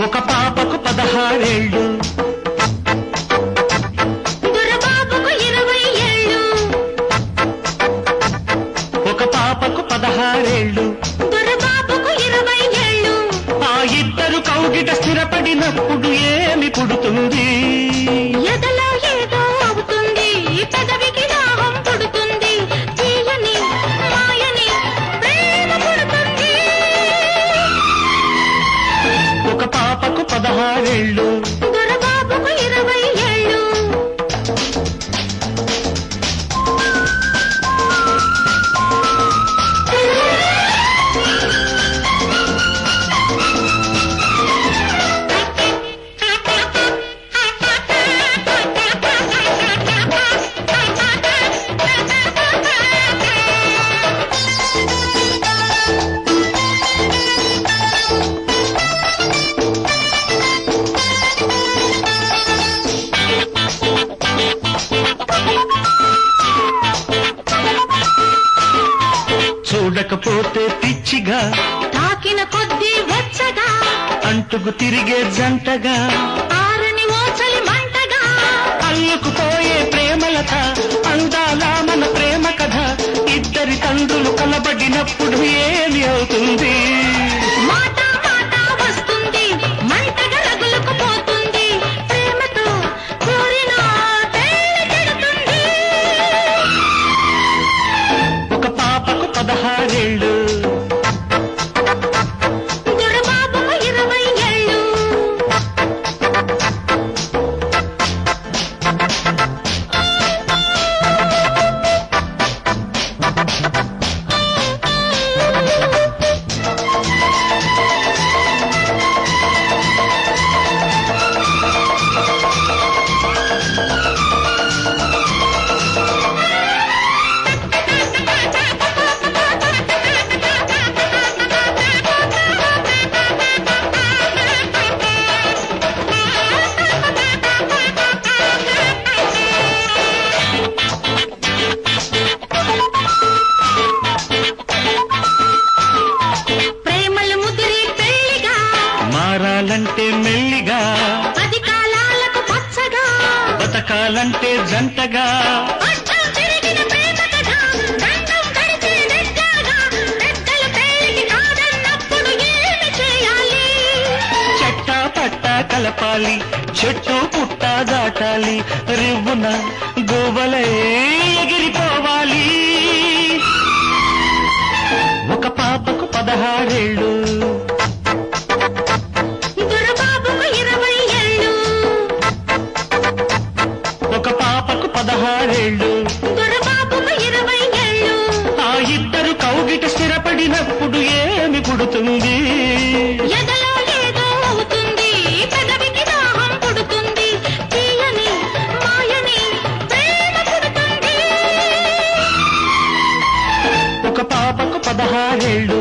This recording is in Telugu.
ఒక పాపకు 16 ఏళ్ళు, దొరబాబుకు 20 ఏళ్ళు. ఒక పాపకు 16 ఏళ్ళు, దొరబాబుకు 20 ఏళ్ళు. ఆ ఇద్దరు కౌగిట స్థిరపడినప్పుడు ఏమి పుడుతుంది? ఎదలో ఏదో అవుతుంది, పెదవికి దాహం పుడుతుంది, తీయని మాయని ప్రేమ పుడుతుంది. ఒక పాపకు 16 ఏళ్ళు, దొరబాబుకు 20 ఏళ్ళు. చూడకపోతే పిచ్చిగా, తాకిన కొద్దీ వచ్చగా, అంటుకు తిరిగే జంటగా, ఆరని ఓచలి మంటగా, అల్లుకుపోయే ప్రేమలత, అందాల మన ప్రేమ కథ. ఇద్దరి తండ్రులు కలబడినప్పుడు ఏమి అవుతుంది? మాట మాట వస్తుంది, మంటగా రగులుకుపోతుంది, ప్రేమతో కోరిన తేలి చెడుతుంది. ఒక పాపకు 16 ఏళ్ళు, దొరబాబుకు 20 ఏళ్ళు. ప్రేమలు ముదిరి పెళ్లిగా, మారాలంటే మెల్లిగా, 10 కాలాలకు పచ్చగా, బతకాలంటే జంటగా. అడ్డం తిరిగిన ప్రేమ కథ, దండం గడిచే నెట్టాగా, పెద్దలు పెళ్లికి కాదన్నప్పుడు ఏమి చేయాలి? చెట్టా పట్టా కలపాలి, చెట్టు పుట్ట దాటాలి, రివ్వున గోవలే ఎగిరిపోవాలి. ఒక పాపకు 16 ఏళ్ళు, దొరబాబుకు 20 ఏళ్ళు. ఒక పాపకు 16 ఏళ్ళు, దొరబాబుకు 20 ఏళ్ళు. ఆ ఇద్దరు కౌగిట స్థిరపడినప్పుడు ఏమి పుడుతుంది? ఎదలో ఏదో అవుతుంది, పెదవికి దాహం పుడుతుంది, తీయని మాయని ప్రేమ పుడుతుంది. ఒక పాపకు 16 ఏళ్ళు,